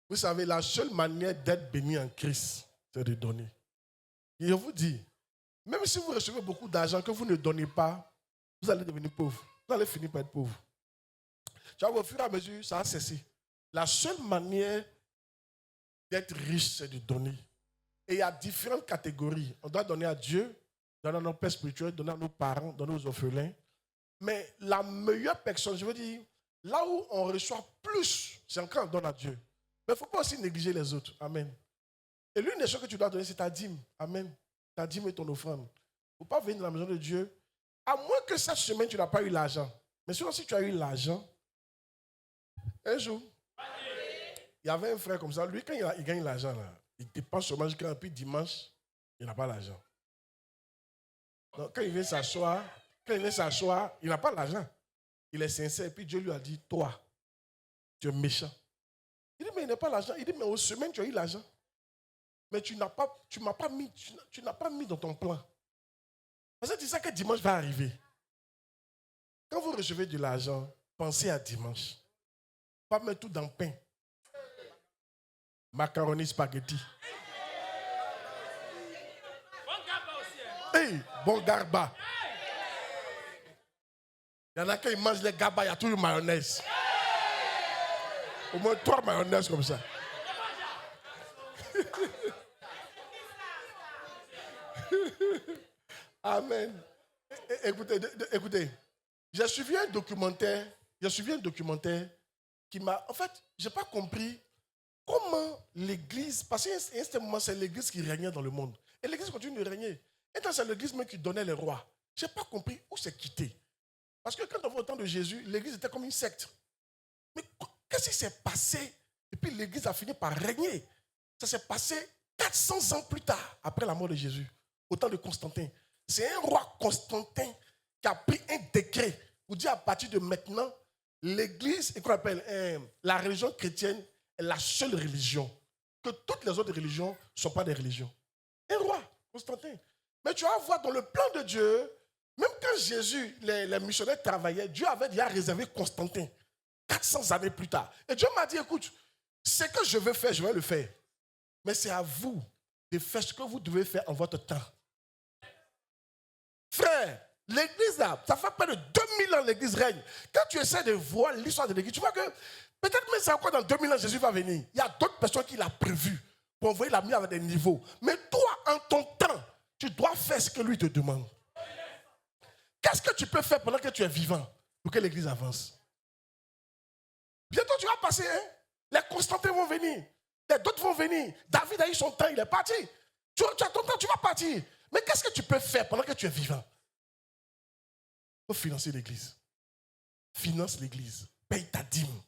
Vous savez, la seule manière d'être béni en Christ, c'est de donner. Et je vous dis, même si vous recevez beaucoup d'argent que vous ne donnez pas, vous allez devenir pauvre. Vous allez finir par être pauvre. Tu vois, au fur et à mesure, ça a cessé. La seule manière d'être riche, c'est de donner. Et il y a différentes catégories. On doit donner à Dieu, donner à nos pères spirituels, donner à nos parents, donner aux orphelins. Mais la meilleure personne, je veux dire, là où on reçoit plus, c'est quand on donne à Dieu. Mais il ne faut pas aussi négliger les autres. Amen. Et l'une des choses que tu dois donner, c'est ta dîme. Amen. Ta dîme et ton offrande. Il ne faut pas venir dans la maison de Dieu. À moins que cette semaine, tu n'as pas eu l'argent. Mais sinon, si tu as eu l'argent, un jour, il y avait un frère comme ça. Lui, quand il gagne l'argent, là, il dépense seulement jusqu'à un puis dimanche, il n'a pas l'argent. Donc, quand il vient s'asseoir, il n'a pas l'argent. Il est sincère. Et puis Dieu lui a dit, toi, tu es méchant. Il dit, mais il n'a pas l'argent. Il dit, mais aux semaines, tu as eu l'argent. Mais tu n'as pas mis dans ton plan. Parce que tu sais que dimanche va arriver. Quand vous recevez de l'argent, pensez à dimanche. Pas mettre tout dans le pain. Macaroni, spaghetti. Hey, bon garba. Il y en a qui mangent les gabas, il y a toujours mayonnaise. Au moins 3 mayonnaises comme ça. Amen. Écoutez, j'ai suivi un documentaire qui m'a... En fait, je n'ai pas compris comment l'Église... Parce qu'à un certain moment, c'est l'Église qui régnait dans le monde. Et l'Église continue de régner. Et quand c'est l'Église même qui donnait les rois, je n'ai pas compris où c'est quitté. Parce que quand on voit au temps de Jésus, l'Église était comme une secte. Mais qu'est-ce qui s'est passé? Et puis l'Église a fini par régner. Ça s'est passé 400 ans plus tard, après la mort de Jésus, au temps de Constantin. C'est un roi Constantin qui a pris un décret pour dire à partir de maintenant, l'Église, et qu'on appelle la religion chrétienne, est la seule religion. Que toutes les autres religions ne sont pas des religions. Un roi, Constantin. Mais tu vas voir dans le plan de Dieu, même quand Jésus, les missionnaires travaillaient, Dieu avait déjà réservé Constantin 400 années plus tard. Et Dieu m'a dit, écoute, ce que je veux faire, je vais le faire. Mais c'est à vous de faire ce que vous devez faire en votre temps. Frère, l'église là, ça fait près de 2000 ans l'église règne. Quand tu essaies de voir l'histoire de l'église, tu vois que peut-être même c'est encore dans 2000 ans Jésus va venir. Il y a d'autres personnes qui l'ont prévu pour envoyer la mise à des niveaux. Mais toi, en ton temps, tu dois faire ce que lui te demande. Qu'est-ce que tu peux faire pendant que tu es vivant pour que l'église avance? Bientôt tu vas passer, hein? Les Constantins vont venir. Les d'autres vont venir. David a eu son temps, il est parti. Tu as ton temps, tu vas partir. Mais qu'est-ce que tu peux faire pendant que tu es vivant? Il faut financer l'église. Finance l'église. Paye ta dîme.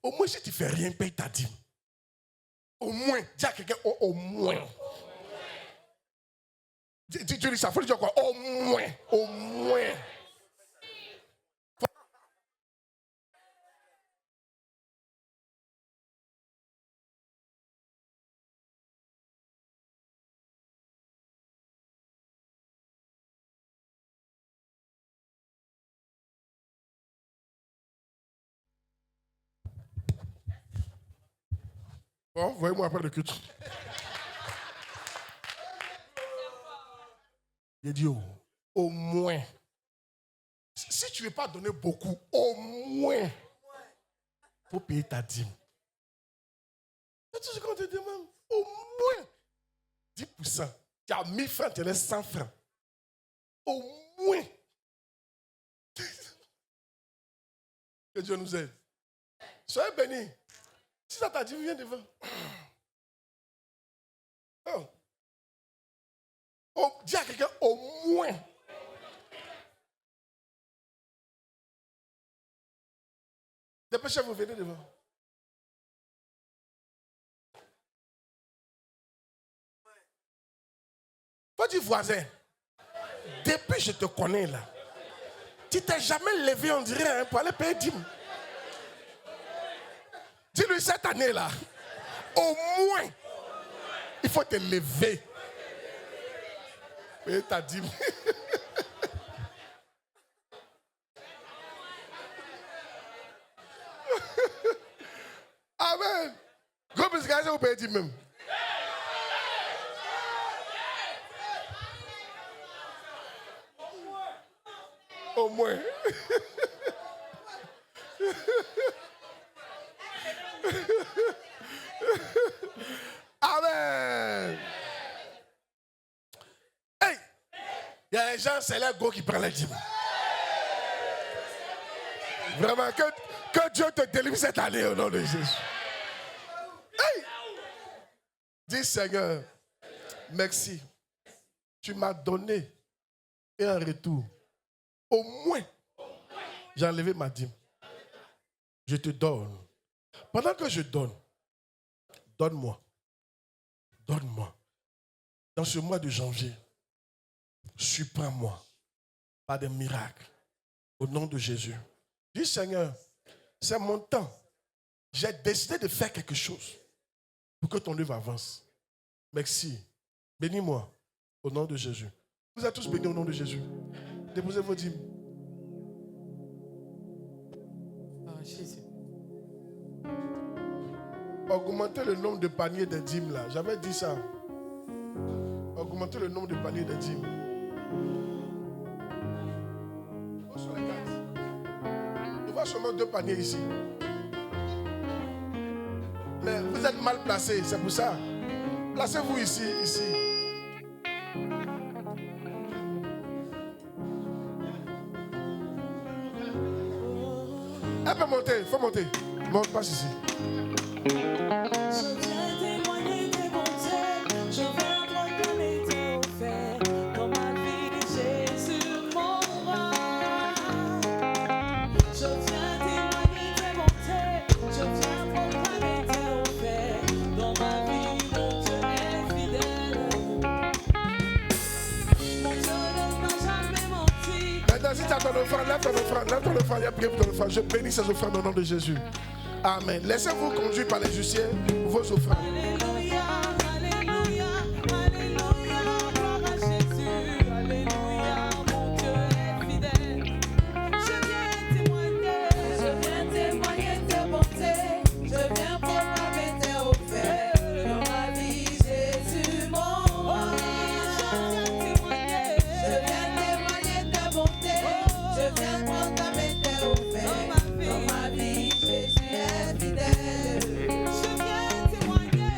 Au moins, si tu ne fais rien, paye ta dîme. Au moins, dis à quelqu'un, au moins. Tu dis ça, il faut dire quoi? Au moins, au moins. Bon, voyez-moi après le culte. Il dit, au moins. Si tu ne veux pas donner beaucoup, au moins, il faut payer ta dîme. C'est tout ce qu'on te demande. Au moins 10%. Tu as 1000 francs, tu laisses 100 francs. Au moins. Que Dieu nous aide. Soyez bénis. Si ça t'a dit, viens devant. Oh. Oh, dis à quelqu'un au moins. Dépêchez-vous, venez devant. Faut dire voisin. Depuis que je te connais là, tu t'es jamais levé, on dirait, hein, pour aller payer dîme. Dis-lui cette année là, au moins, il faut te lever. Payer ta dîme. Amen. Gros biscuit, vous pouvez dire même. Au moins. Amen. Hey, il y a des gens, c'est là go qui prend les dîmes. Vraiment, que Dieu te délivre cette année au nom de Jésus. Hey, dis Seigneur, merci. Tu m'as donné et en retour, au moins, j'ai enlevé ma dîme. Je te donne. Pendant que je donne, donne-moi. Donne-moi. Dans ce mois de janvier, surprends-moi par des miracles. Au nom de Jésus. Dis Seigneur, c'est mon temps. J'ai décidé de faire quelque chose pour que ton œuvre avance. Merci. Bénis-moi au nom de Jésus. Vous êtes tous bénis au nom de Jésus. Déposez vos dîmes. Jésus. Augmentez le nombre de paniers des dîmes là. J'avais dit ça. Augmentez le nombre de paniers des dîmes. Sur les cartes. Je vois seulement 2 paniers ici. Mais vous êtes mal placés, c'est pour ça. Placez-vous ici, ici. Elle peut monter, il faut monter. Monte, passe ici. Je viens témoigner tes bontés, je viens proclamer tes offerts, dans ma vie Jésus mon roi. Je viens témoigner tes bontés, je viens proclamer tes offerts, dans ma vie mon Dieu est fidèle. Mon Dieu ne m'a jamais menti. Maintenant, si tu as ton offrande, lève ton offrande, il y a prié pour ton offrande. Je bénis ces offrandes au nom de Jésus. Amen. Laissez-vous conduire par les huissiers vos offrandes. Alléluia, alléluia, alléluia, gloire à Jésus. Alléluia, mon Dieu est fidèle. Je viens témoigner tes bontés. Je viens proclamer tes offerts. Dans ma vie, Jésus mon roi. Je viens témoigner tes bontés. Je viens proclamer tes offers. Dans ma vie, Jésus est fidèle. Je viens témoigner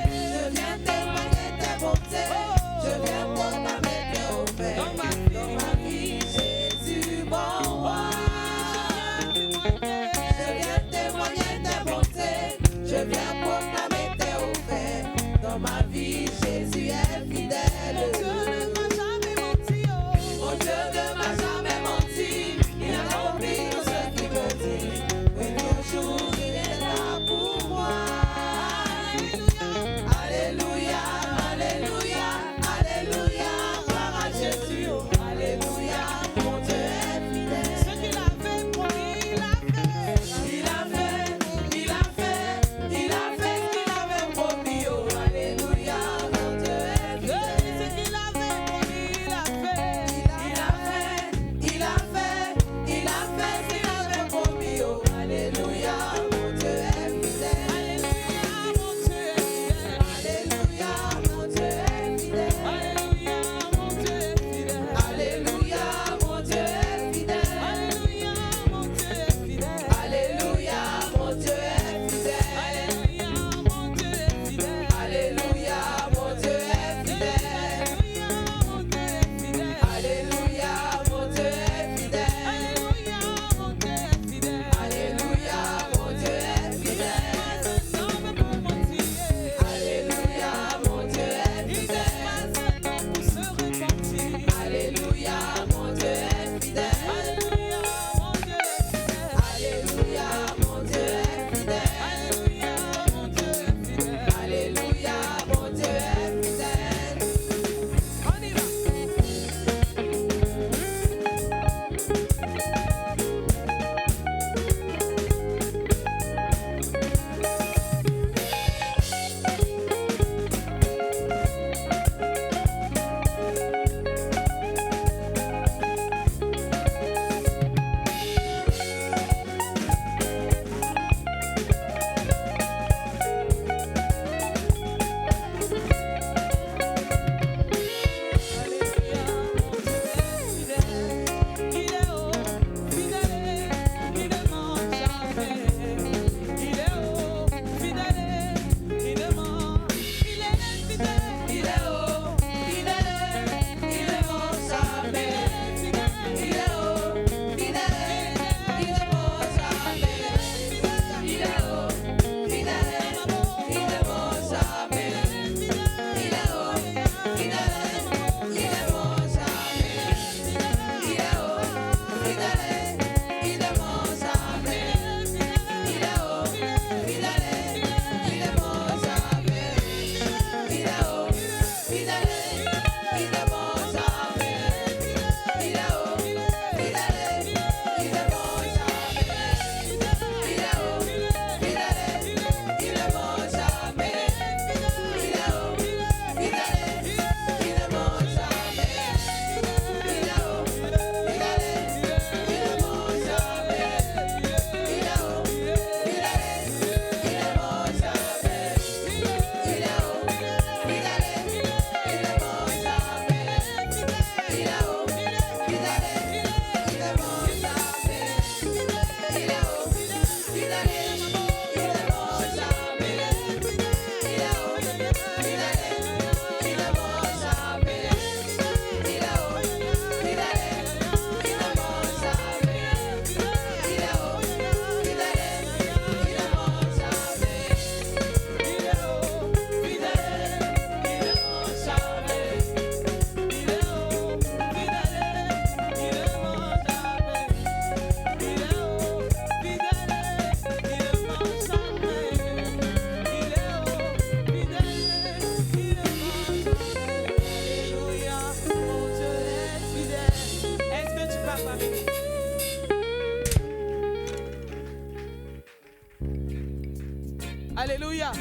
Alléluia.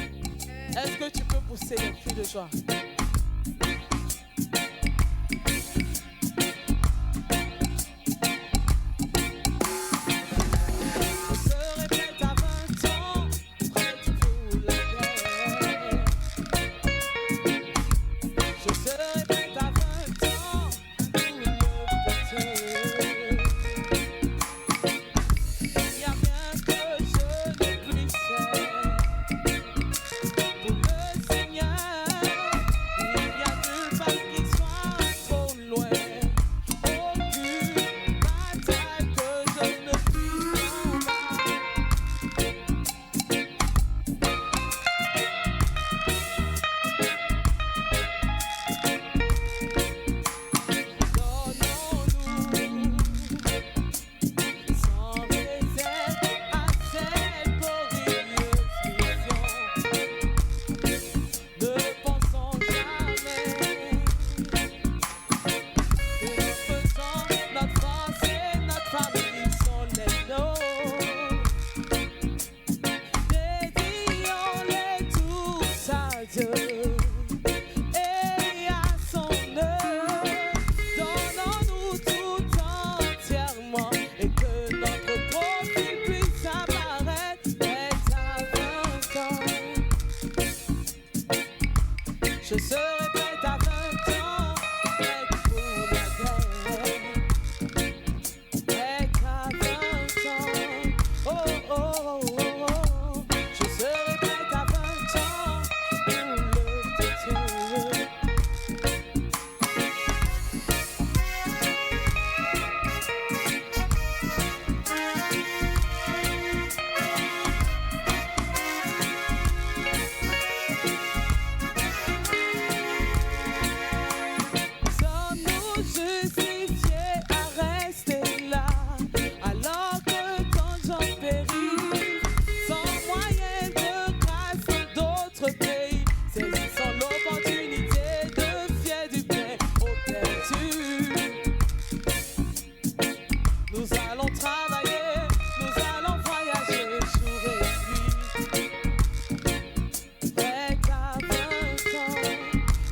Est-ce que tu peux pousser les cris de joie? Je serai prête à 20 ans, prête pour la guerre. Prête à 20 ans, oh oh oh oh. Je serai prête à 20 ans pour le Dieu. Nous allons travailler, nous allons voyager jour et nuit. Prête à 20 ans,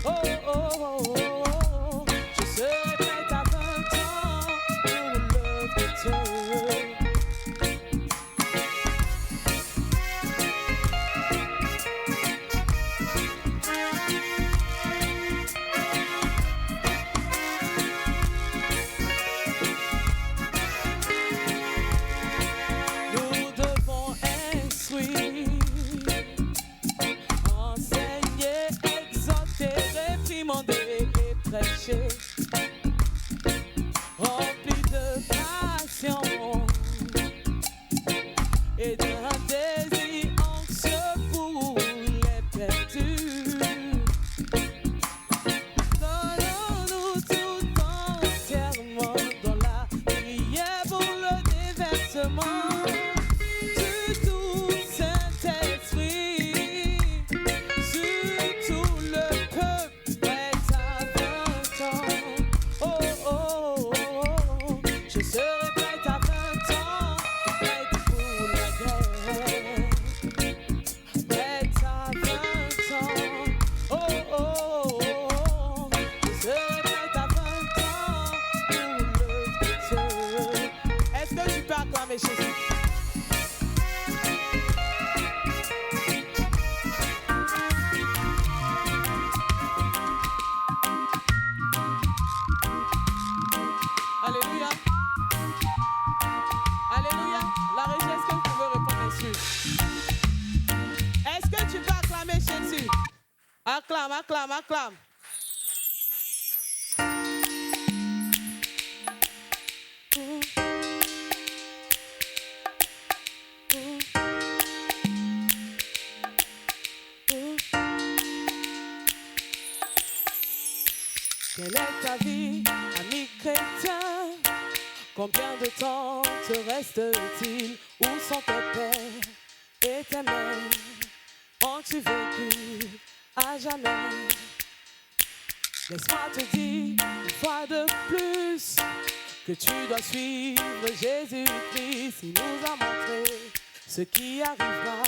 oh oh oh oh oh. Je serai prête à 20 ans pour l'œuvre de Dieu. Enseigner, exhorter, réprimander et prêcher, rempli de passion et d'un désir anxieux pour les perdus. Donnons-nous tout entièrement dans la prière pour le déversement. Jésus. Alléluia. Alléluia. La régie, est-ce que vous pouvez répondre là-dessus? Est-ce que tu peux acclamer Jésus? Acclame, acclame, acclame. Quelle est ta vie, ami chrétien? Combien de temps te reste-t-il? Où sont tes pères et tes mères? Ont-tu vécu à jamais? Laisse-moi te dire une fois de plus que tu dois suivre Jésus-Christ. Il nous a montré ce qui arrivera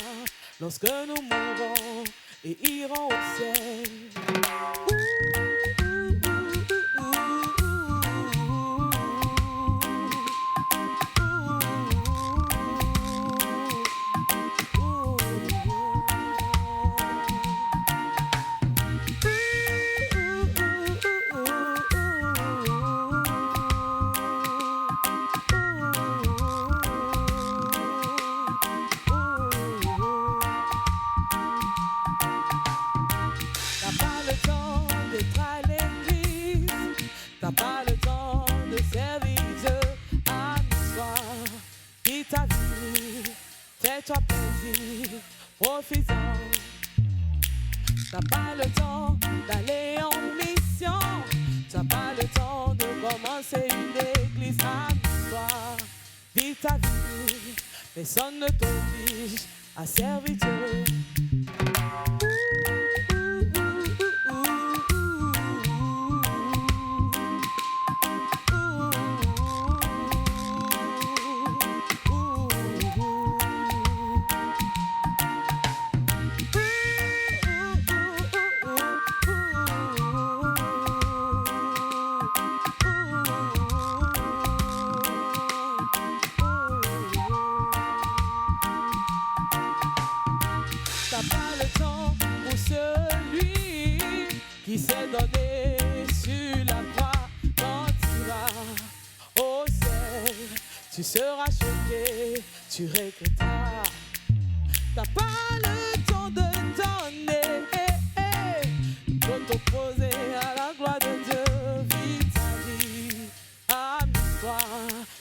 lorsque nous mourrons et irons au ciel. T'as pas le temps d'être à l'église, t'as pas le temps de servir Dieu. Amuse-toi, vis ta vie, fais-toi plaisir, profites-en. T'as pas le temps d'aller en mission, t'as pas le temps de commencer une église. Amuse-toi, vis ta vie, personne ne t'oblige à servir Dieu. T'as pas le temps pour celui qui s'est donné sur la croix. Quand tu iras au ciel, tu seras choqué, tu regretteras. T'as pas le temps de donner, pour t'opposer à la gloire de Dieu. Vis ta vie, amuse-toi.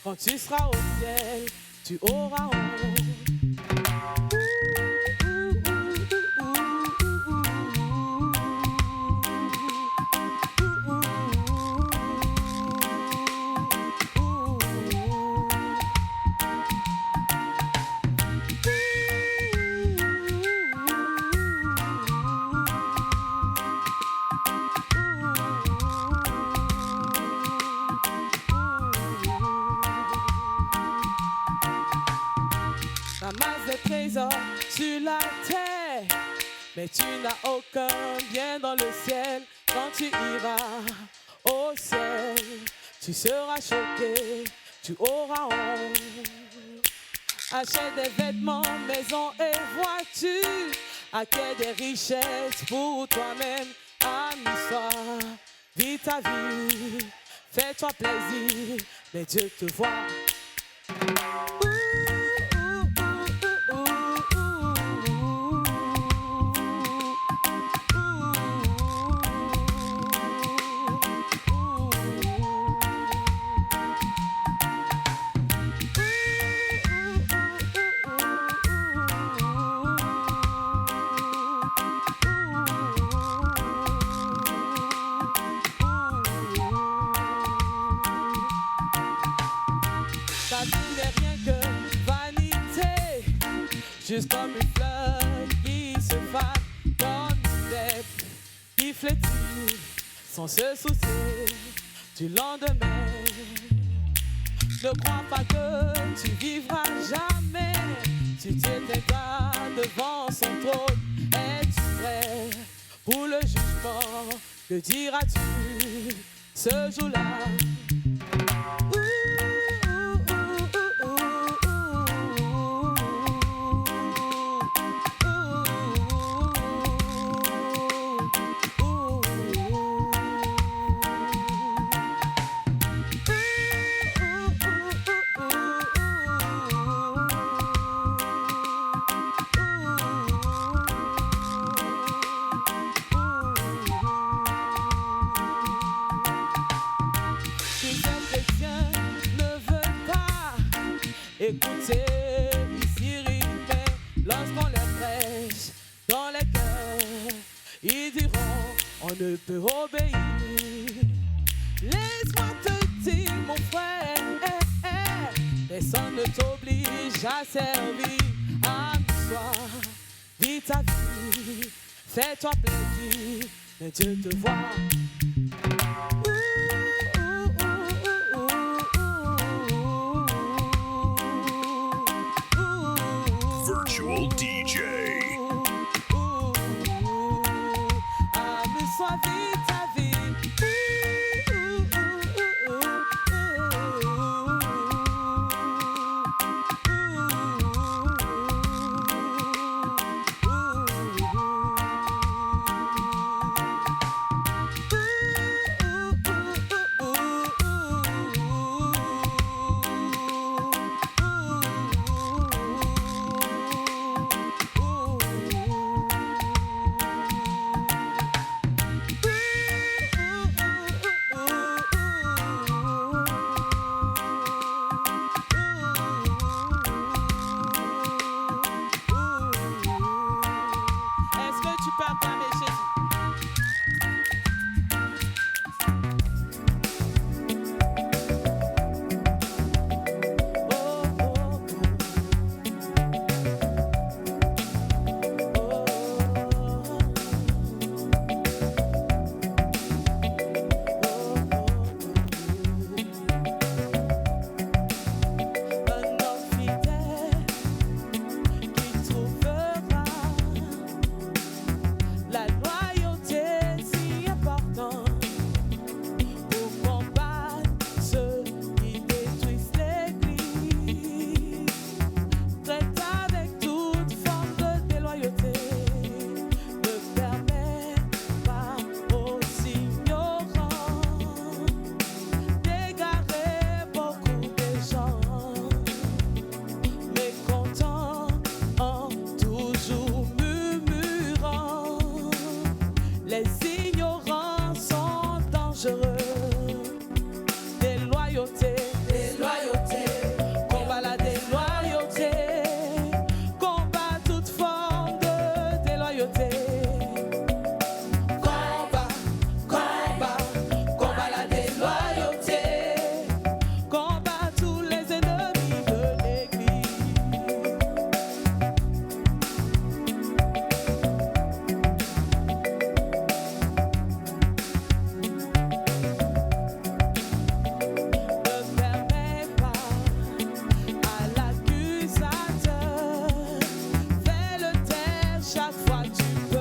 Quand tu seras au ciel, tu auras honte. Ramasse des trésors sur la terre, mais tu n'as aucun bien dans le ciel. Quand tu iras au ciel, tu seras choqué, tu auras honte. Achète des vêtements, maison et voiture, acquiert des richesses pour toi-même. Amuse-toi, vis ta vie, fais-toi plaisir, mais Dieu te voit. Ta vie n'est rien que vanité, juste comme une fleur qui se fane, comme une tête qui flétrit, sans se soucier du lendemain. Ne crois pas que tu vivras jamais, tu t'éteindras devant son trône. Es-tu prêt pour le jugement? Que diras-tu ce jour-là? Écoutez, ici rythmé, lorsqu'on les prêche dans les cœurs, ils diront, on ne peut obéir. Laisse-moi te dire, mon frère, personne ne t'oblige à servir. Amuse-toi, vis ta vie, fais-toi plaisir, mais Dieu te voit. Virtual DJ. Les ignorants sont dangereux. Déloyauté, combat la déloyauté, combat toute forme de déloyauté. Combat la déloyauté, combat tous les ennemis de l'Église. Ne permets pas à l'accusateur, fais-le taire chaque fois que tu peux.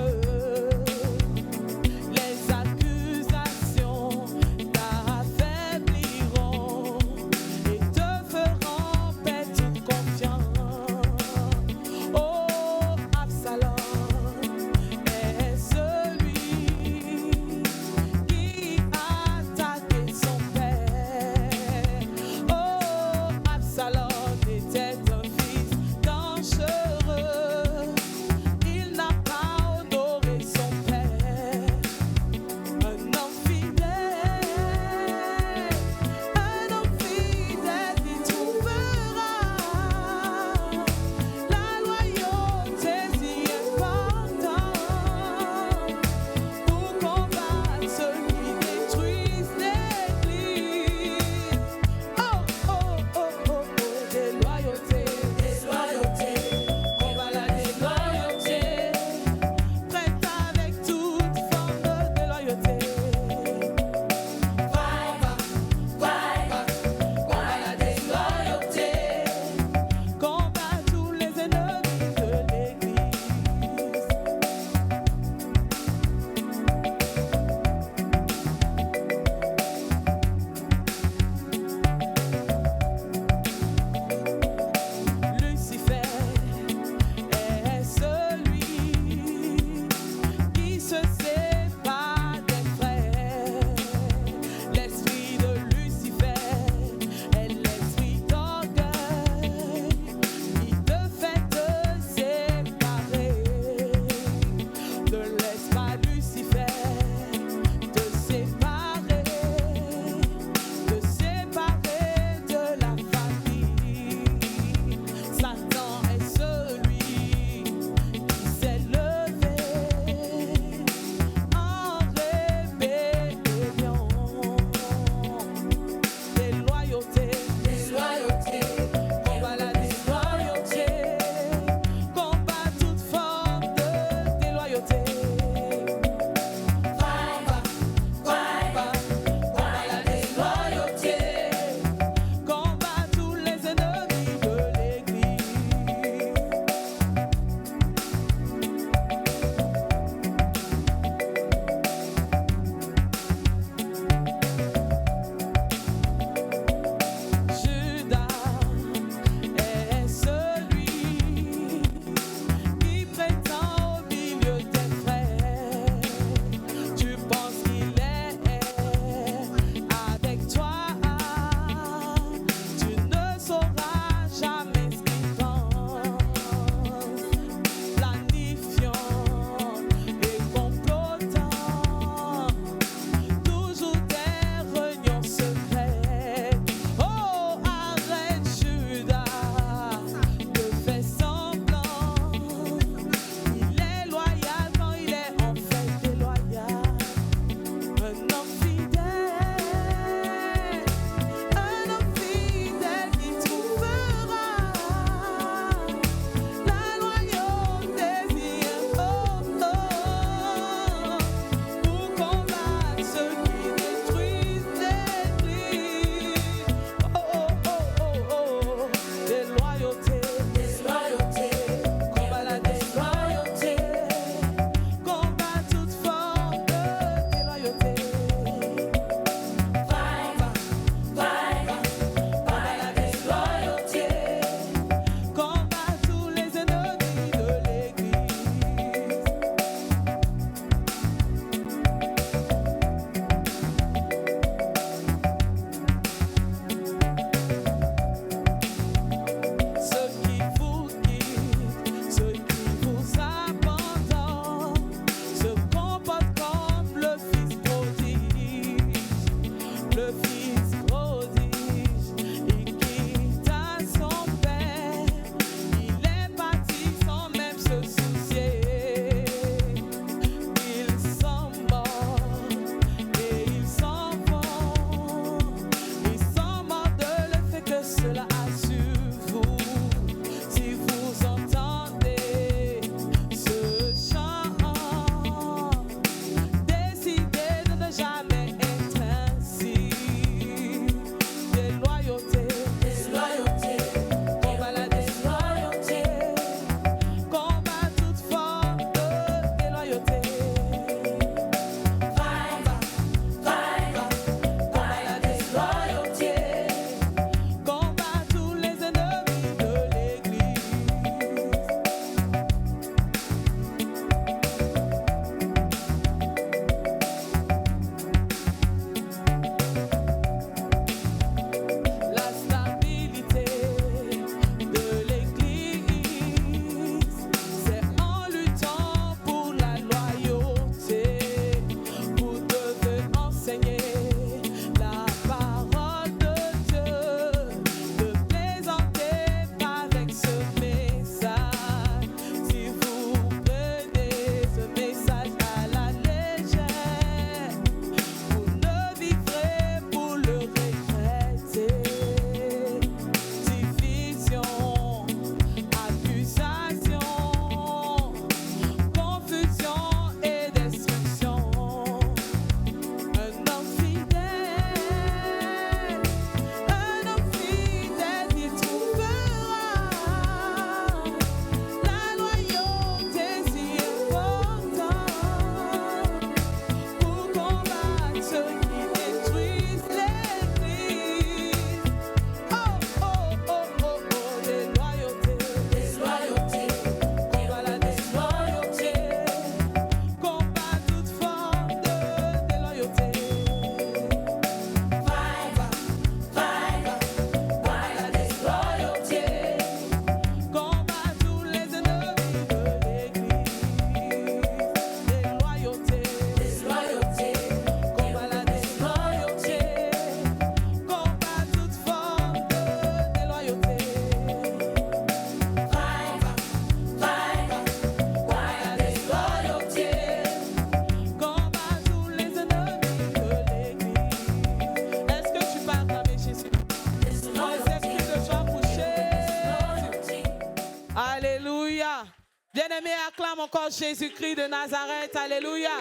réclame encore Jésus-Christ de Nazareth. Alléluia.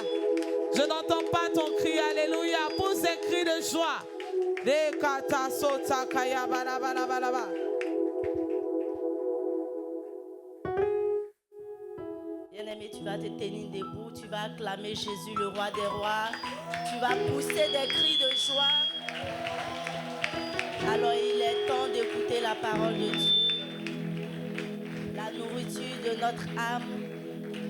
Je n'entends pas ton cri. Alléluia. Pousse des cris de joie. Bien-aimé, tu vas te tenir debout, tu vas acclamer Jésus, le roi des rois. Tu vas pousser des cris de joie. Alors il est temps d'écouter la parole de Dieu, la nourriture de notre âme.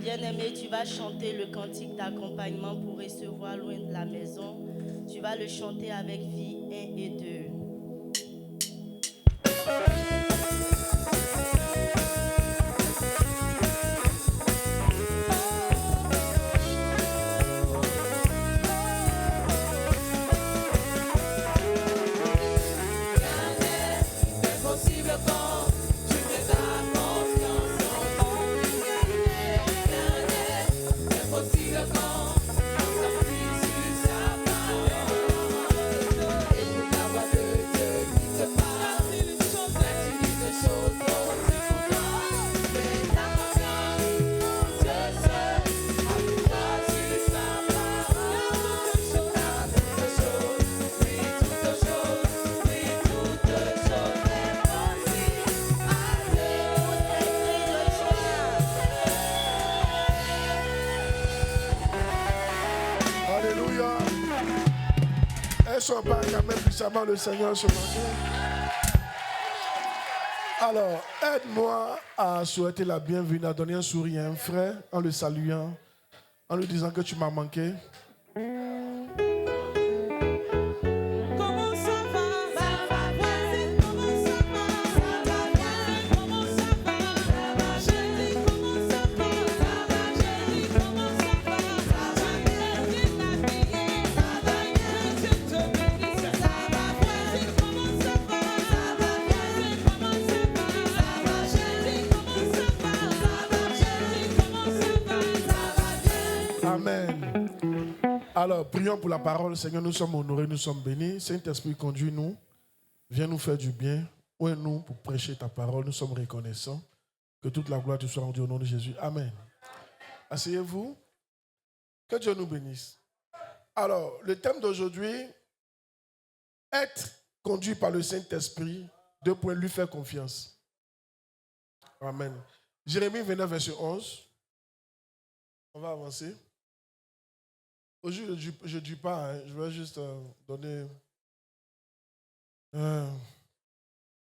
Bien-aimé, tu vas chanter le cantique d'accompagnement pour recevoir loin de la maison. Tu vas le chanter avec vie 1 et 2. Alléluia. Est-ce qu'on parle quand même puissamment le Seigneur ce matin? Alors, aide-moi à souhaiter la bienvenue, à donner un sourire à un frère en le saluant, en lui disant que tu m'as manqué. Amen. Alors, prions pour la parole. Seigneur, nous sommes honorés, nous sommes bénis. Saint-Esprit, conduis-nous. Viens nous faire du bien. Ouvre-nous pour prêcher ta parole. Nous sommes reconnaissants. Que toute la gloire te soit rendue au nom de Jésus. Amen. Asseyez-vous. Que Dieu nous bénisse. Alors, le thème d'aujourd'hui, être conduit par le Saint-Esprit. 2 points, lui faire confiance. Amen. Jérémie 29, verset 11. On va avancer. Aujourd'hui, je ne dis pas, hein, je vais juste donner...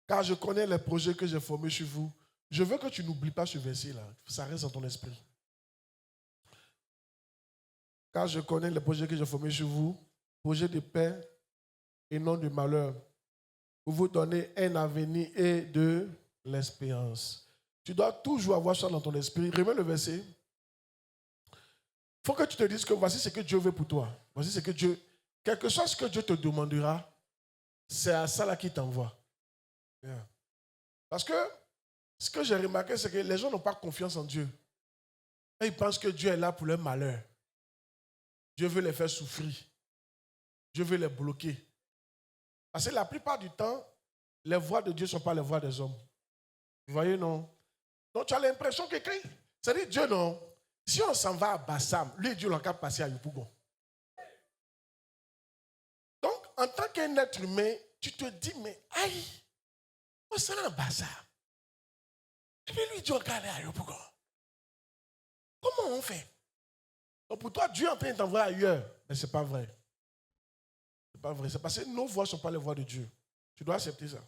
car je connais les projets que j'ai formés chez vous. Je veux que tu n'oublies pas ce verset-là. Ça reste dans ton esprit. Car je connais les projets que j'ai formés chez vous, projets de paix et non de malheur, pour vous donner un avenir et de l'espérance. Tu dois toujours avoir ça dans ton esprit. Remets le verset. Il faut que tu te dises que voici ce que Dieu veut pour toi. Voici ce que Dieu... Quelque chose que Dieu te demandera, c'est à ça là qu'il t'envoie. Yeah. Parce que ce que j'ai remarqué, c'est que les gens n'ont pas confiance en Dieu. Et ils pensent que Dieu est là pour leur malheur. Dieu veut les faire souffrir. Dieu veut les bloquer. Parce que la plupart du temps, les voies de Dieu ne sont pas les voies des hommes. Vous voyez, non? Donc tu as l'impression que quand... C'est-à-dire Dieu, non? Si on s'en va à Bassam, lui, Dieu l'a qu'à passer à Yopougon. Donc, en tant qu'un être humain, tu te dis, mais aïe, on s'en va à Bassam. Et puis lui, Dieu l'a qu'à aller à Yopougon. Comment on fait? Donc, pour toi, Dieu est en train de t'envoyer ailleurs. Mais ce n'est pas vrai. Ce n'est pas vrai. C'est parce que nos voies ne sont pas les voies de Dieu. Tu dois accepter ça.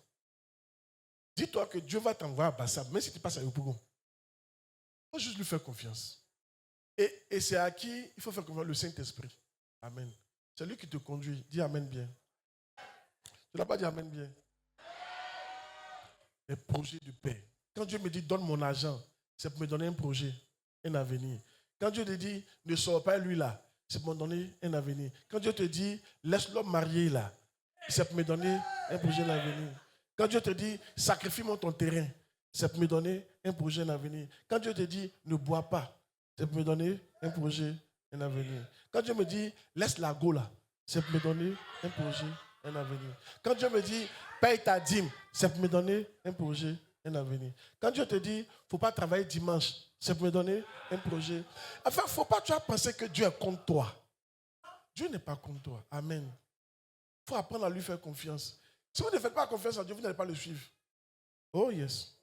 Dis-toi que Dieu va t'envoyer à Bassam, même si tu passes à Yopougon. Il faut juste lui faire confiance. Et c'est à qui il faut faire confiance? Le Saint-Esprit. Amen. C'est lui qui te conduit. Dis Amen bien. Tu n'as pas dit Amen bien. Les projets de paix. Quand Dieu me dit donne mon argent, c'est pour me donner un projet, un avenir. Quand Dieu te dit ne sors pas lui là, c'est pour me donner un avenir. Quand Dieu te dit laisse l'homme marié là, c'est pour me donner un projet, un avenir. Quand Dieu te dit sacrifie-moi ton terrain, c'est pour me donner un projet, un avenir. Quand Dieu te dit ne bois pas, c'est pour me donner un projet, un avenir. Quand Dieu me dit, laisse la go là, c'est pour me donner un projet, un avenir. Quand Dieu me dit, paye ta dîme, c'est pour me donner un projet, un avenir. Quand Dieu te dit, il ne faut pas travailler dimanche, c'est pour me donner un projet. Enfin, il ne faut pas tu as pensé que Dieu est contre toi. Dieu n'est pas contre toi. Amen. Il faut apprendre à lui faire confiance. Si vous ne faites pas confiance à Dieu, vous n'allez pas le suivre. Oh yes.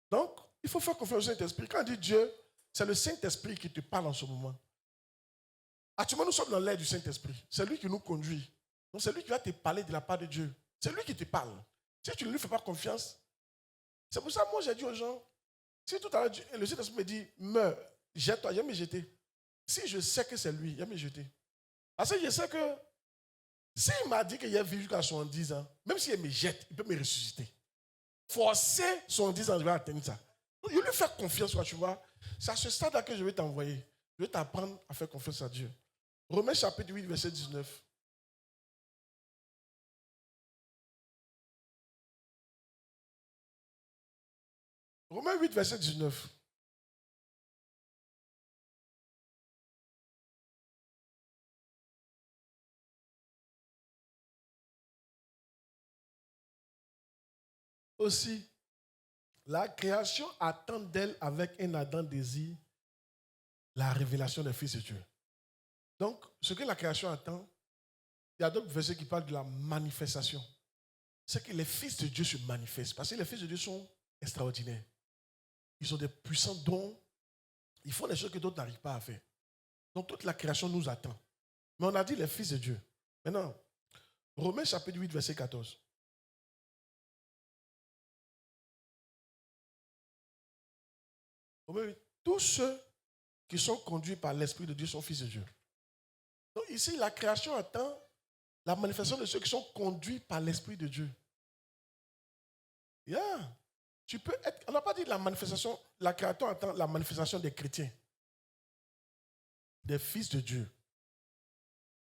Donc, il faut faire confiance au Saint-Esprit. Quand on dit Dieu, c'est le Saint-Esprit qui te parle en ce moment. Actuellement, nous sommes dans l'air du Saint-Esprit. C'est lui qui nous conduit. Donc, c'est lui qui va te parler de la part de Dieu. C'est lui qui te parle. Si tu ne lui fais pas confiance, c'est pour ça que moi j'ai dit aux gens, si tout à l'heure le Saint-Esprit me dit, meurs, jette-toi, il va me jeter. Si je sais que c'est lui, il va me jeter. Parce que je sais que s'il m'a dit qu'il a vécu jusqu'à 70 ans, même s'il me jette, il peut me ressusciter. Forcer 70 ans, je vais atteindre ça. Je lui fais confiance, tu vois. C'est à ce stade-là que je vais t'envoyer. Je vais t'apprendre à faire confiance à Dieu. Romains chapitre 8, verset 19. Romains 8, verset 19. Aussi, la création attend d'elle avec un ardent désir la révélation des fils de Dieu. Donc, ce que la création attend, il y a d'autres versets qui parlent de la manifestation. C'est que les fils de Dieu se manifestent. Parce que les fils de Dieu sont extraordinaires. Ils ont des puissants dons. Ils font des choses que d'autres n'arrivent pas à faire. Donc, toute la création nous attend. Mais on a dit les fils de Dieu. Maintenant, Romains chapitre 8, verset 14. Romains 8. Tous ceux qui sont conduits par l'Esprit de Dieu sont fils de Dieu. Donc ici, la création attend la manifestation de ceux qui sont conduits par l'Esprit de Dieu. Yeah. Tu peux être, on n'a pas dit la manifestation, la création attend la manifestation des chrétiens, des fils de Dieu.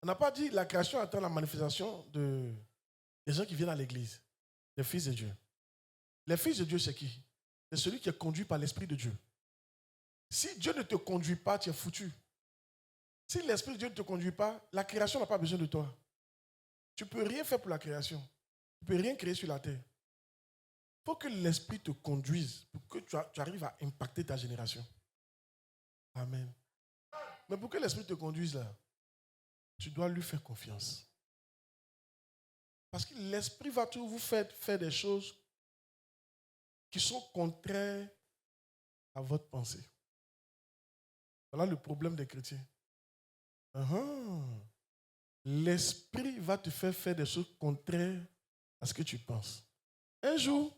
On n'a pas dit la création attend la manifestation des gens qui viennent à l'église, des fils de Dieu. Les fils de Dieu, c'est qui? C'est celui qui est conduit par l'Esprit de Dieu. Si Dieu ne te conduit pas, tu es foutu. Si l'Esprit de Dieu ne te conduit pas, la création n'a pas besoin de toi. Tu ne peux rien faire pour la création. Tu ne peux rien créer sur la terre. Il faut que l'Esprit te conduise pour que tu arrives à impacter ta génération. Amen. Mais pour que l'Esprit te conduise là, tu dois lui faire confiance. Parce que l'Esprit va toujours vous faire des choses qui sont contraires à votre pensée. Voilà le problème des chrétiens. L'Esprit va te faire des choses contraires à ce que tu penses. Un jour,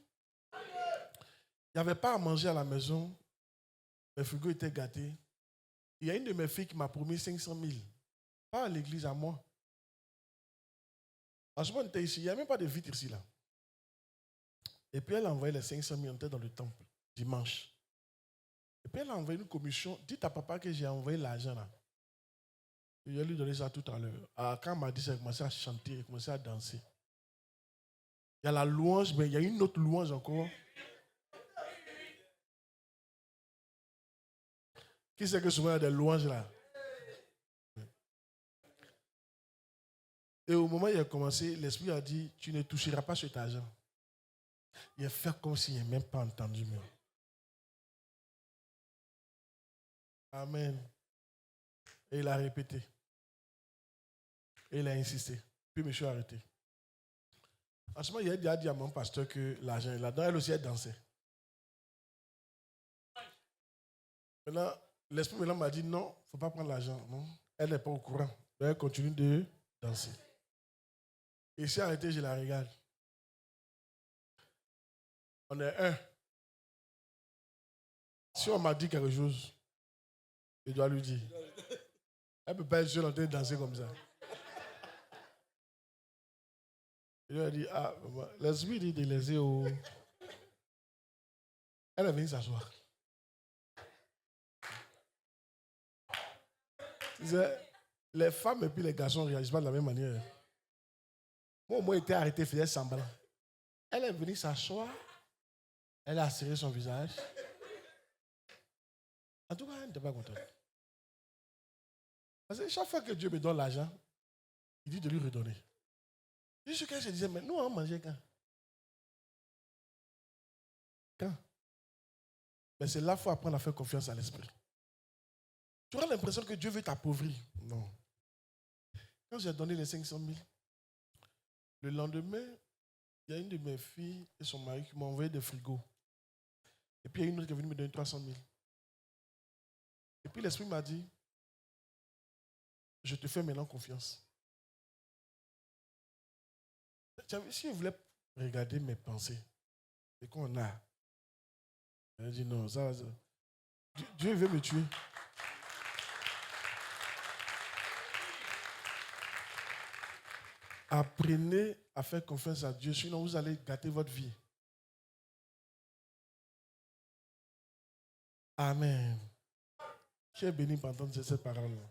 il n'y avait pas à manger à la maison. Mes frigos étaient gâtés. Il y a une de mes filles qui m'a promis 500 000. Pas à l'église, à moi. À ce moment, on était ici. Il n'y a même pas de vitre ici, là. Et puis, elle a envoyé les 500 000. On était dans le temple, dimanche. Et puis, elle a envoyé une commission. Dites à papa que j'ai envoyé l'argent, là. Je vais lui donner ça tout à l'heure. Quand elle m'a dit ça, elle a commencé à chanter, elle a commencé à danser. Il y a la louange, mais il y a une autre louange encore. Qui sait que souvent il y a des louanges là? Et au moment où il a commencé, l'Esprit a dit, tu ne toucheras pas cet argent. Il a fait comme s'il n'a même pas entendu. Même. Amen. Et il a répété. Et il a insisté. Puis monsieur a arrêté. En ce moment, il a dit à mon pasteur que l'argent est là-dedans. Elle aussi, elle dansait. Maintenant, l'Esprit m'a dit non, il ne faut pas prendre l'argent. Non, elle n'est pas au courant. Elle continue de danser. Et si arrêté, je la regarde. On est un. Si on m'a dit quelque chose, je dois lui dire. Elle ne peut pas être seule en train de danser comme ça. Je lui ai dit, l'Esprit dit de laisser au... Elle est venue s'asseoir. Les femmes et puis les garçons ne réagissent pas de la même manière. Moi, au moins, j'étais arrêté, faisait semblant. Elle est venue s'asseoir. Elle a serré son visage. En tout cas, elle n'était pas contente. Parce que chaque fois que Dieu me donne l'argent, il dit de lui redonner. Jusqu'à ce qu'elle se disait, mais nous, on mangeait quand? Mais c'est là qu'il faut apprendre à faire confiance à l'esprit. Tu auras l'impression que Dieu veut t'appauvrir. Non. Quand j'ai donné les 500 000, le lendemain, il y a une de mes filles et son mari qui m'ont envoyé des frigos. Et puis il y a une autre qui est venue me donner 300 000. Et puis l'esprit m'a dit, je te fais maintenant confiance. Si vous voulez regarder mes pensées, c'est qu'on a. Elle dit non, ça. Dieu veut me tuer. Apprenez à faire confiance à Dieu, sinon vous allez gâter votre vie. Amen. Qui est béni par entendre cette parole-là.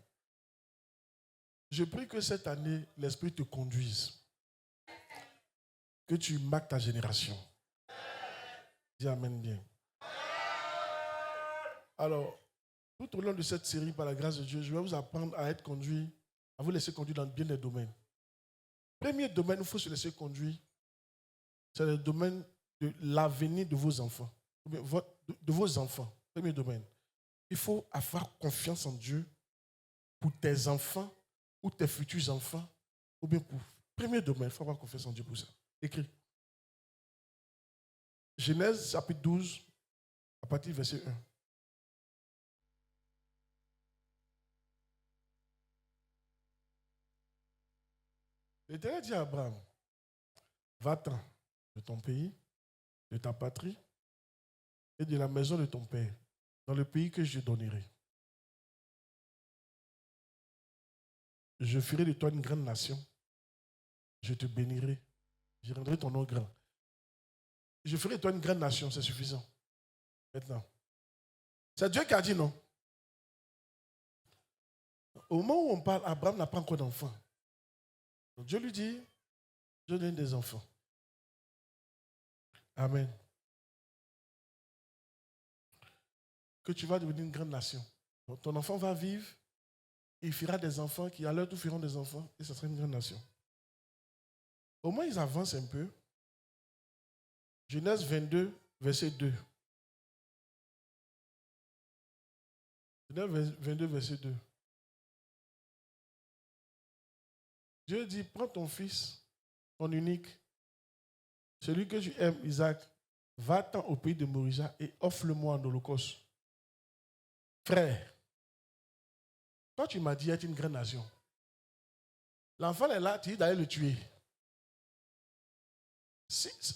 Je prie que cette année, l'Esprit te conduise. Que tu marques ta génération. Dis Amen bien. Alors, tout au long de cette série, par la grâce de Dieu, je vais vous apprendre à être conduit, à vous laisser conduire dans bien des domaines. Premier domaine où il faut se laisser conduire, c'est le domaine de l'avenir de vos enfants. De vos enfants. Premier domaine. Il faut avoir confiance en Dieu pour tes enfants ou tes futurs enfants. Ou bien pour. Premier domaine, il faut avoir confiance en Dieu pour ça. Écris. Genèse chapitre 12, à partir du verset 1. L'Éternel dit à Abraham, va-t'en de ton pays, de ta patrie et de la maison de ton père, dans le pays que je donnerai. Je ferai de toi une grande nation. Je te bénirai. Je rendrai ton nom grand. Je ferai de toi une grande nation, c'est suffisant. Maintenant. C'est Dieu qui a dit non. Au moment où on parle, Abraham n'a pas encore d'enfant. Donc Dieu lui dit, je donne des enfants. Amen. Que tu vas devenir une grande nation. Donc ton enfant va vivre, il fera des enfants qui à leur tour feront des enfants et ce sera une grande nation. Au moins ils avancent un peu. Genèse 22, verset 2. Genèse 22, verset 2. Dieu dit, prends ton fils, ton unique, celui que tu aimes, Isaac, va-t'en au pays de Morija et offre-le-moi en holocauste. Frère, toi tu m'as dit être une grande nation. L'enfant est là, tu dis d'aller le tuer.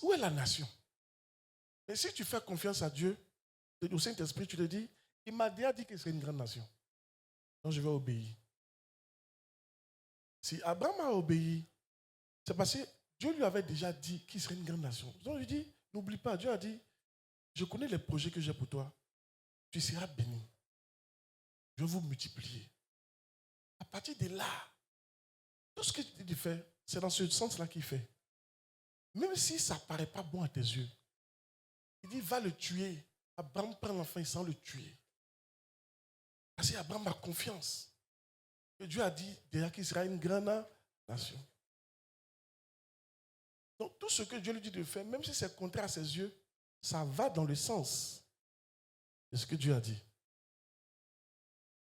Où est la nation? Mais si tu fais confiance à Dieu, au Saint-Esprit, tu te dis, il m'a déjà dit qu'il serait une grande nation. Donc je vais obéir. Si Abraham a obéi, c'est parce que Dieu lui avait déjà dit qu'il serait une grande nation. Donc il dit, n'oublie pas, Dieu a dit, je connais les projets que j'ai pour toi. Tu seras béni. Je vais vous multiplier. À partir de là, tout ce que tu dis faire, c'est dans ce sens-là qu'il fait. Même si ça ne paraît pas bon à tes yeux, il dit, va le tuer. Abraham prend l'enfant, il s'en le tuer. Parce qu'Abraham a confiance. Et Dieu a dit déjà qu'il sera une grande nation. Donc tout ce que Dieu lui dit de faire, même si c'est contraire à ses yeux, ça va dans le sens de ce que Dieu a dit.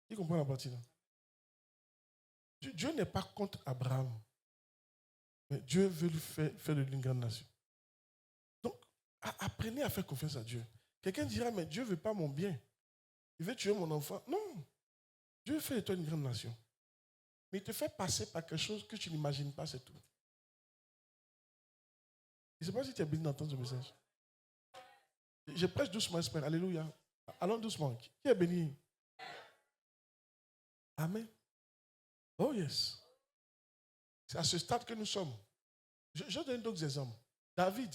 Tu comprends la partie là? Dieu n'est pas contre Abraham. Mais Dieu veut lui faire de lui une grande nation. Donc, apprenez à faire confiance à Dieu. Quelqu'un dira, mais Dieu ne veut pas mon bien. Il veut tuer mon enfant. Non. Dieu fait de toi une grande nation. Mais il te fait passer par quelque chose que tu n'imagines pas, c'est tout. Je ne sais pas si tu es béni d'entendre ce message. Je prêche doucement, espère. Alléluia. Allons doucement. Qui est béni? Amen. Oh yes. C'est à ce stade que nous sommes. Je donne d'autres exemples. David.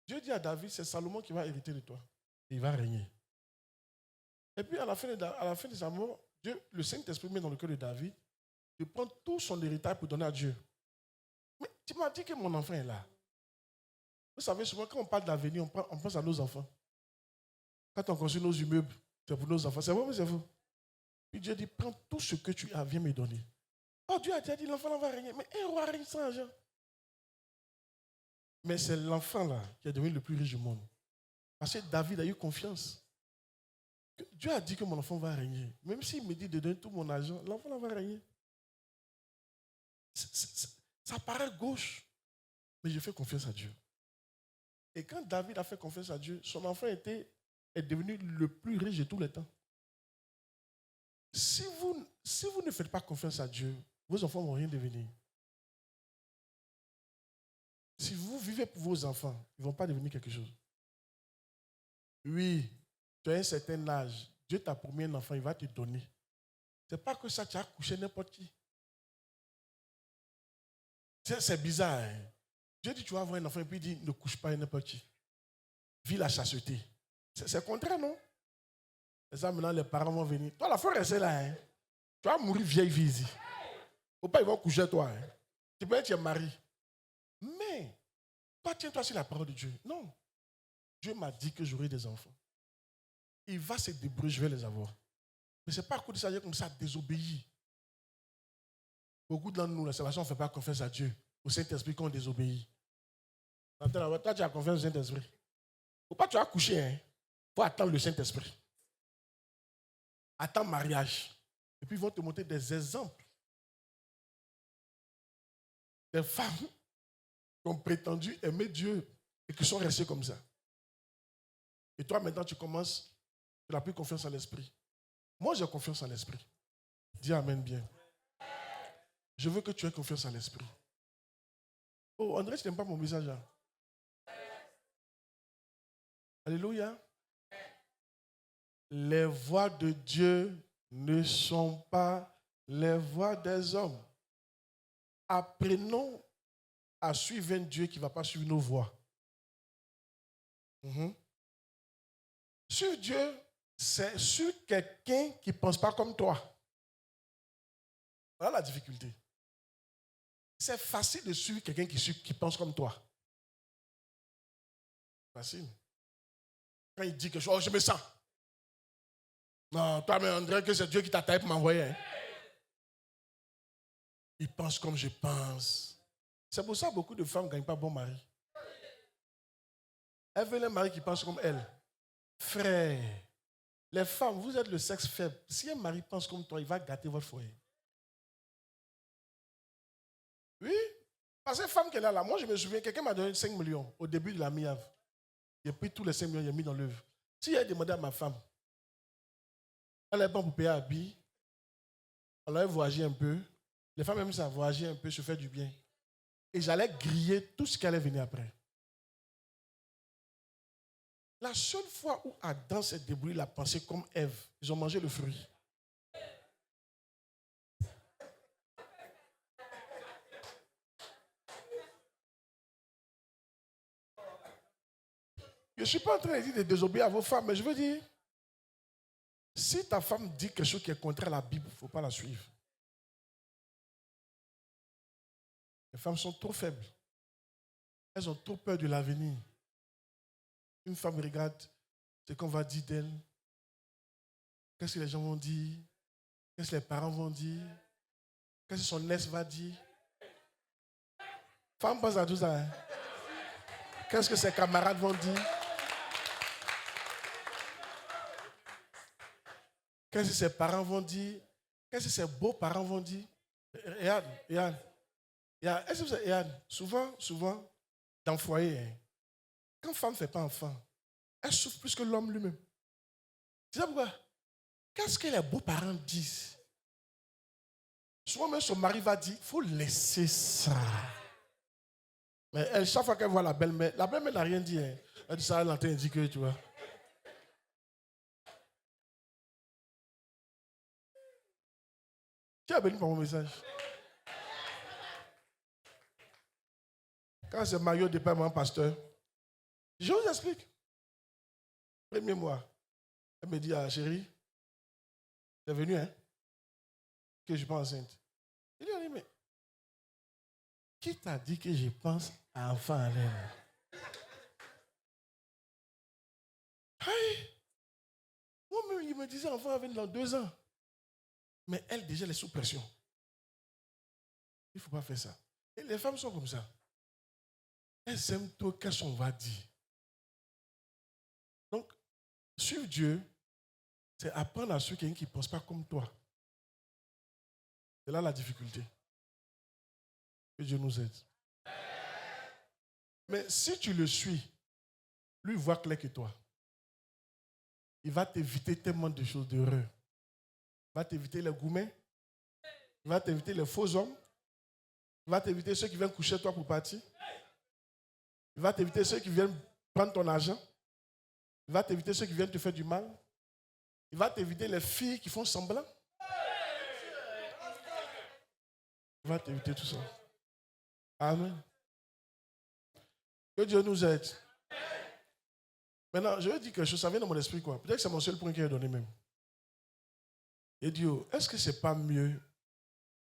Dieu dit à David, c'est Salomon qui va hériter de toi. Il va régner. Et puis à la fin de sa mort, Dieu, le Saint-Esprit met dans le cœur de David de prendre tout son héritage pour donner à Dieu. Mais tu m'as dit que mon enfant est là. Vous savez, souvent quand on parle d'avenir, on pense à nos enfants. Quand on construit nos immeubles, c'est pour nos enfants. C'est vrai, mais c'est faux. Puis Dieu dit, prends tout ce que tu as, viens me donner. Oh, Dieu a déjà dit, l'enfant là va régner. Mais un roi règne sans argent. Mais c'est l'enfant là qui est devenu le plus riche du monde. Parce que David a eu confiance. Dieu a dit que mon enfant va régner. Même s'il me dit de donner tout mon argent, l'enfant va régner. Ça paraît gauche, mais je fais confiance à Dieu. Et quand David a fait confiance à Dieu, son enfant est devenu le plus riche de tous les temps. Si vous ne faites pas confiance à Dieu, vos enfants ne vont rien devenir. Si vous vivez pour vos enfants, ils ne vont pas devenir quelque chose. Oui, tu as un certain âge, Dieu t'a promis un enfant, il va te donner. Ce n'est pas que ça, tu as couché n'importe qui. C'est bizarre. Hein? Dieu dit, tu vas avoir un enfant, et puis il dit, ne couche pas n'importe qui. Vis la chasteté. C'est contraire, non? Et ça, maintenant, les parents vont venir. Toi, la foi reste là. Hein? Tu vas mourir vieille vie ici. Faut pas, ils vont coucher toi. Hein? Tu peux être mari. Mais, toi, tiens-toi sur la parole de Dieu. Non. Dieu m'a dit que j'aurai des enfants. Il va se débrouiller, je vais les avoir. Mais ce n'est pas à cause de ça, comme ça, désobéir. Beaucoup d'entre nous, c'est parce qu'on ne fait pas confiance à Dieu, au Saint-Esprit, qu'on désobéit. Toi, tu as confiance au Saint-Esprit. Il ne faut pas que tu vas coucher. Il faut attendre le Saint-Esprit. Attends mariage. Et puis, ils vont te montrer des exemples. Des femmes qui ont prétendu aimer Dieu et qui sont restées comme ça. Et toi, maintenant, tu commences, tu n'as plus confiance en l'Esprit. Moi, j'ai confiance en l'Esprit. Dis Amen bien. Je veux que tu aies confiance en l'Esprit. Oh, André, tu n'aimes pas mon message, hein? Alléluia. Les voies de Dieu ne sont pas les voies des hommes. Apprenons à suivre un Dieu qui ne va pas suivre nos voies. Suivre Dieu, c'est suivre quelqu'un qui ne pense pas comme toi. Voilà la difficulté. C'est facile de suivre quelqu'un qui pense comme toi. Facile. Quand il dit quelque chose, oh, je me sens. Non, toi, mais André, que c'est Dieu qui t'a taillé pour m'envoyer. Hein? Il pense comme je pense. C'est pour ça que beaucoup de femmes ne gagnent pas bon mari. Elles veulent un mari qui pense comme elles. Frère, les femmes, vous êtes le sexe faible. Si un mari pense comme toi, il va gâter votre foyer. Oui, parce que femme qu'elle a là, moi je me souviens, quelqu'un m'a donné 5 millions au début de la MIAV. J'ai pris tous les 5 millions, j'ai mis dans l'œuvre. Si j'ai demandé à ma femme, elle est bonne pour payer un habit, elle a voyagé un peu, les femmes aiment ça, voyager un peu, se faire du bien. Et j'allais griller tout ce qui allait venir après. La seule fois où Adam s'est débrouillé la pensée comme Ève, ils ont mangé le fruit. Je ne suis pas en train de dire de désobéir à vos femmes, mais je veux dire, si ta femme dit quelque chose qui est contraire à la Bible, il ne faut pas la suivre. Les femmes sont trop faibles. Elles ont trop peur de l'avenir. Une femme regarde ce qu'on va dire d'elle. Qu'est-ce que les gens vont dire? Qu'est-ce que les parents vont dire? Qu'est-ce que son ex va dire? Femme pense à tout ça. Hein? Qu'est-ce que ses camarades vont dire? Qu'est-ce que ses parents vont dire? Qu'est-ce que ses beaux-parents vont dire? Yann, est-ce que vous savez, Yann, souvent, dans le foyer, hein, quand femme ne fait pas enfant, elle souffre plus que l'homme lui-même. Tu sais pourquoi? Qu'est-ce que les beaux-parents disent? Souvent même son mari va dire, il faut laisser ça. Mais elle, chaque fois qu'elle voit la belle-mère n'a rien dit. Hein. Elle dit ça, elle entend dire que, tu vois. Qui a béni par mon message? Quand c'est Mario départ mon pasteur, je vous explique. Premier mois, elle me dit, ah, chérie, t'es venu, hein? Que je pense enceinte. Il lui a dit, mais qui t'a dit que je pense à enfant à l'air? Hey! Moi-même, il me disait enfant va venir dans 2 ans. Mais elle, déjà, elle est sous pression. Il ne faut pas faire ça. Et les femmes sont comme ça. Elles aiment trop qu'est-ce qu'on va dire. Donc, suivre Dieu, c'est apprendre à suivre quelqu'un qui ne pense pas comme toi. C'est là la difficulté. Que Dieu nous aide. Mais si tu le suis, lui voit clair que toi. Il va t'éviter tellement de choses d'heureux. Il va t'éviter les gourmets. Il va t'éviter les faux hommes. Il va t'éviter ceux qui viennent coucher toi pour partir. Il va t'éviter ceux qui viennent prendre ton argent. Il va t'éviter ceux qui viennent te faire du mal. Il va t'éviter les filles qui font semblant. Il va t'éviter tout ça. Amen. Que Dieu nous aide. Maintenant, je vais dire quelque chose, ça vient dans mon esprit quoi. Peut-être que c'est mon seul point qu'il a donné même. Et dit, est-ce que c'est pas mieux,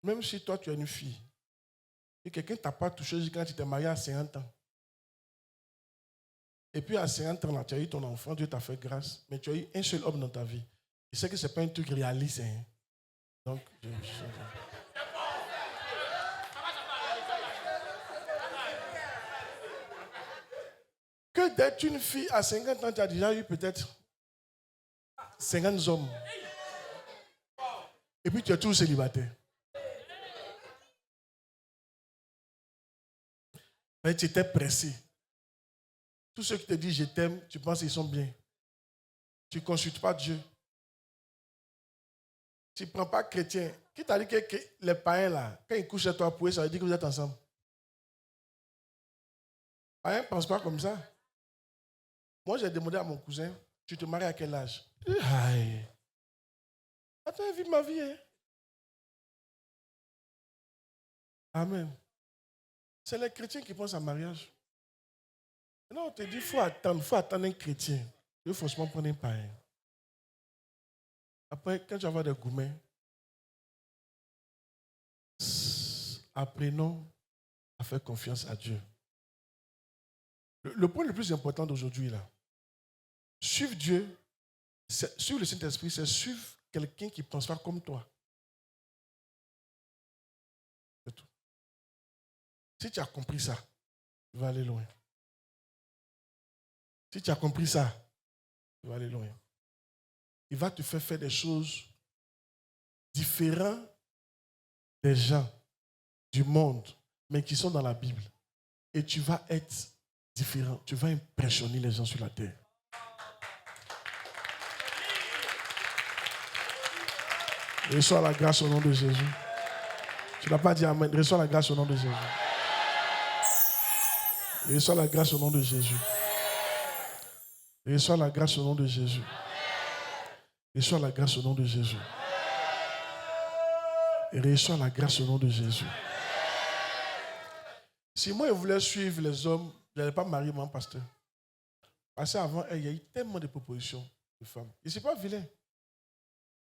même si toi tu es une fille, et quelqu'un ne t'a pas touché quand tu t'es marié à 50 ans. Et puis à 50 ans, là, tu as eu ton enfant, Dieu t'a fait grâce, mais tu as eu un seul homme dans ta vie. Je sais que ce n'est pas un truc réaliste. Hein. Donc, que d'être une fille à 50 ans, tu as déjà eu peut-être 50 hommes. Et puis tu es toujours célibataire. Mais tu étais pressé. Tous ceux qui te disent je t'aime, tu penses qu'ils sont bien. Tu ne consultes pas Dieu. Tu ne prends pas chrétien. Qui t'a dit que les païens là, quand ils couchent chez toi pour eux, ça veut dire que vous êtes ensemble. Les païens ne pensent pas comme ça. Moi, j'ai demandé à mon cousin, tu te maries à quel âge? Aïe. Attends, vive ma vie. Hein? Amen. C'est les chrétiens qui pensent à mariage. Non, on te dit, il faut attendre un chrétien. Il faut forcément prendre un païen. Après, quand tu vas avoir des gourmets, apprenons à faire confiance à Dieu. Le point le plus important d'aujourd'hui, là, suivre Dieu, suivre le Saint-Esprit, c'est suivre quelqu'un qui ne pense pas comme toi. C'est tout. Si tu as compris ça, tu vas aller loin. Si tu as compris ça, tu vas aller loin. Il va te faire des choses différentes des gens du monde, mais qui sont dans la Bible. Et tu vas être différent. Tu vas impressionner les gens sur la terre. Reçois la grâce au nom de Jésus. Tu n'as pas dit amen. Reçois la grâce au nom de Jésus. Reçois la grâce au nom de Jésus. Reçois la grâce au nom de Jésus. Reçois la grâce au nom de Jésus. Et reçois la grâce au nom de Jésus. Si moi je voulais suivre les hommes, je n'allais pas marier mon pasteur. Parce qu'avant, il y a eu tellement de propositions de femmes. Et ce n'est pas vilain.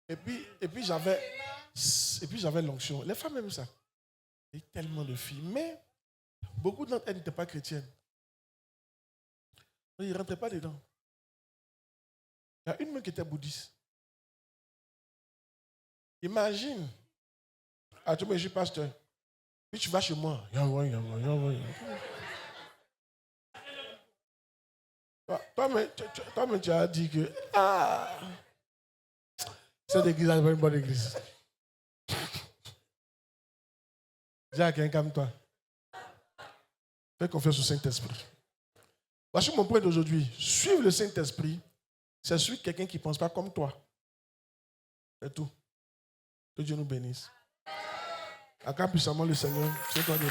Et puis j'avais l'onction. Les femmes aiment ça. Il y a eu tellement de filles. Mais beaucoup d'entre elles n'étaient pas chrétiennes. Ils ne rentraient pas dedans. Il y a une même qui était bouddhiste. Imagine, tu me dis, pasteur, puis tu vas chez moi. Toi-même, tu as dit que cette église n'est pas une bonne église. Dis à quelqu'un comme toi. Fais confiance au Saint-Esprit. Voici mon point d'aujourd'hui. Suivre le Saint-Esprit, c'est suivre quelqu'un qui ne pense pas comme toi. C'est tout. Que Dieu nous bénisse. Acclame puissamment le Seigneur. C'est toi, Dieu.